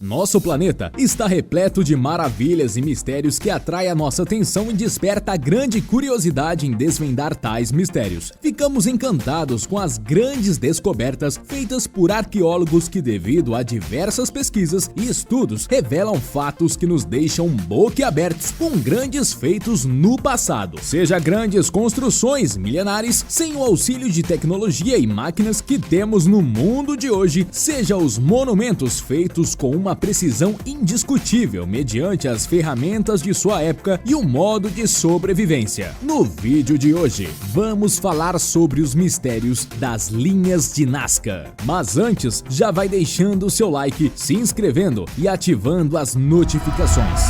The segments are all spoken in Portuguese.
Nosso planeta está repleto de maravilhas e mistérios que atraem a nossa atenção e desperta grande curiosidade em desvendar tais mistérios. Ficamos encantados com as grandes descobertas feitas por arqueólogos que, devido a diversas pesquisas e estudos, revelam fatos que nos deixam boquiabertos com grandes feitos no passado. Seja grandes construções milenares sem o auxílio de tecnologia e máquinas que temos no mundo de hoje, seja os monumentos feitos com uma precisão indiscutível mediante as ferramentas de sua época e o modo de sobrevivência. No vídeo de hoje, vamos falar sobre os mistérios das linhas de Nazca. Mas antes, já vai deixando o seu like, se inscrevendo e ativando as notificações.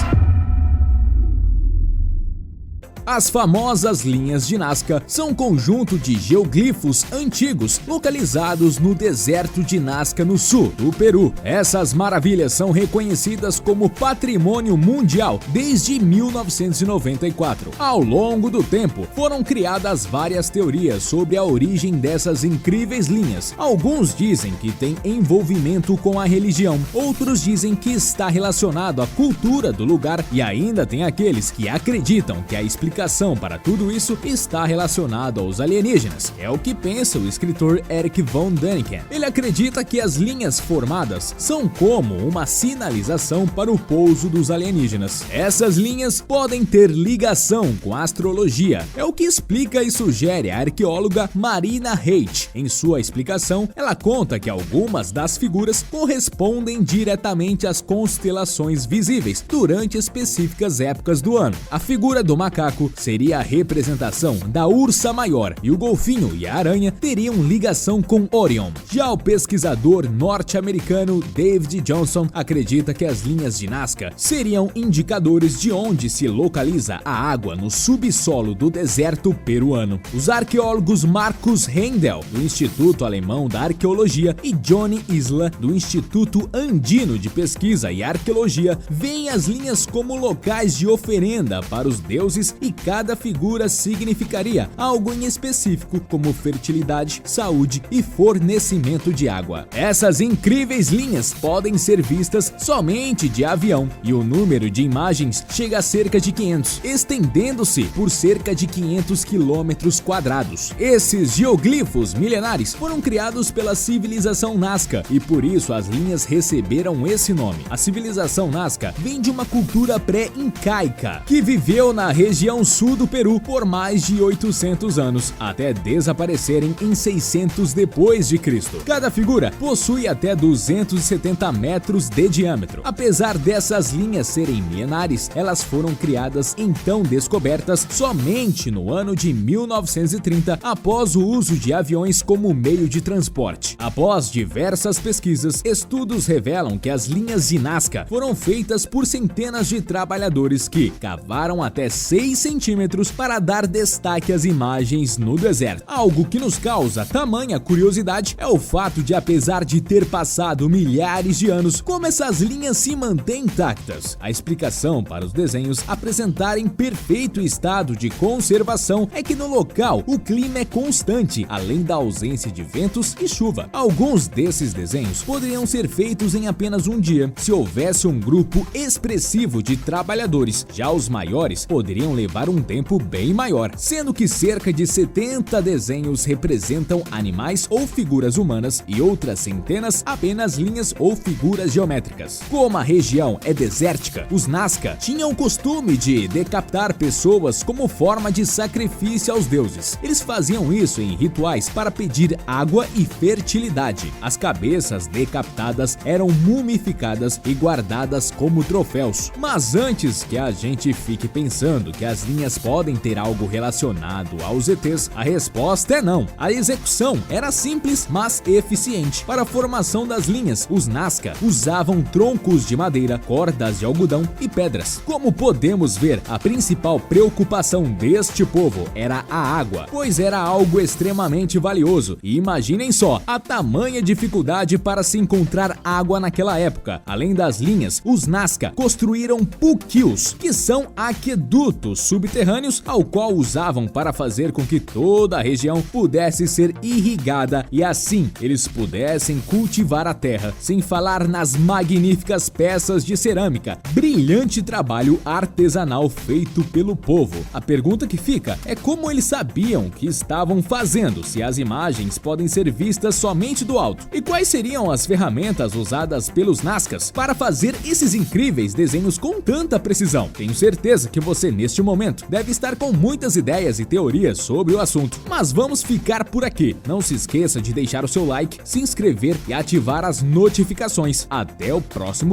As famosas linhas de Nazca são um conjunto de geoglifos antigos localizados no deserto de Nazca, no sul do Peru. Essas maravilhas são reconhecidas como patrimônio mundial desde 1994. Ao longo do tempo, foram criadas várias teorias sobre a origem dessas incríveis linhas. Alguns dizem que tem envolvimento com a religião, outros dizem que está relacionado à cultura do lugar e ainda tem aqueles que acreditam que a explicação para tudo isso está relacionado aos alienígenas. É o que pensa o escritor Erich von Däniken. Ele acredita que as linhas formadas são como uma sinalização para o pouso dos alienígenas. Essas linhas podem ter ligação com a astrologia. É o que explica e sugere a arqueóloga Marina Reit. Em sua explicação, ela conta que algumas das figuras correspondem diretamente às constelações visíveis durante específicas épocas do ano. A figura do macaco seria a representação da ursa maior e o golfinho e a aranha teriam ligação com Orion. Já o pesquisador norte-americano David Johnson acredita que as linhas de Nazca seriam indicadores de onde se localiza a água no subsolo do deserto peruano. Os arqueólogos Marcus Rendel, do Instituto Alemão da Arqueologia, e Johnny Isla, do Instituto Andino de Pesquisa e Arqueologia, veem as linhas como locais de oferenda para os deuses e cada figura significaria algo em específico, como fertilidade, saúde e fornecimento de água. Essas incríveis linhas podem ser vistas somente de avião e o número de imagens chega a cerca de 500, estendendo-se por cerca de 500 quilômetros quadrados. Esses geoglifos milenares foram criados pela civilização Nazca e por isso as linhas receberam esse nome. A civilização Nazca vem de uma cultura pré-incaica que viveu na região sul do Peru por mais de 800 anos, até desaparecerem em 600 depois de Cristo. Cada figura possui até 270 metros de diâmetro. Apesar dessas linhas serem milenares, elas foram criadas então descobertas somente no ano de 1930, após o uso de aviões como meio de transporte. Após diversas pesquisas, estudos revelam que as linhas de Nazca foram feitas por centenas de trabalhadores que cavaram até 6 centímetros para dar destaque às imagens no deserto. Algo que nos causa tamanha curiosidade é o fato de, apesar de ter passado milhares de anos, como essas linhas se mantêm intactas. A explicação para os desenhos apresentarem perfeito estado de conservação é que no local o clima é constante, além da ausência de ventos e chuva. Alguns desses desenhos poderiam ser feitos em apenas um dia, se houvesse um grupo expressivo de trabalhadores. Já os maiores poderiam levar um tempo bem maior, sendo que cerca de 70 desenhos representam animais ou figuras humanas e outras centenas apenas linhas ou figuras geométricas. Como a região é desértica, os Nazca tinham o costume de decapitar pessoas como forma de sacrifício aos deuses. Eles faziam isso em rituais para pedir água e fertilidade. As cabeças decapitadas eram mumificadas e guardadas como troféus. Mas antes que a gente fique pensando que as linhas podem ter algo relacionado aos ETs, a resposta é não. A execução era simples, mas eficiente. Para a formação das linhas, os Nazca usavam troncos de madeira, cordas de algodão e pedras. Como podemos ver, a principal preocupação deste povo era a água, pois era algo extremamente valioso. E imaginem só a tamanha dificuldade para se encontrar água naquela época. Além das linhas, os Nazca construíram puquios, que são aquedutos subterrâneos, ao qual usavam para fazer com que toda a região pudesse ser irrigada e assim eles pudessem cultivar a terra, sem falar nas magníficas peças de cerâmica, brilhante trabalho artesanal feito pelo povo. A pergunta que fica é como eles sabiam o que estavam fazendo, se as imagens podem ser vistas somente do alto, e quais seriam as ferramentas usadas pelos Nazcas para fazer esses incríveis desenhos com tanta precisão. Tenho certeza que você neste momento deve estar com muitas ideias e teorias sobre o assunto, mas vamos ficar por aqui. Não se esqueça de deixar o seu like, se inscrever e ativar as notificações. Até o próximo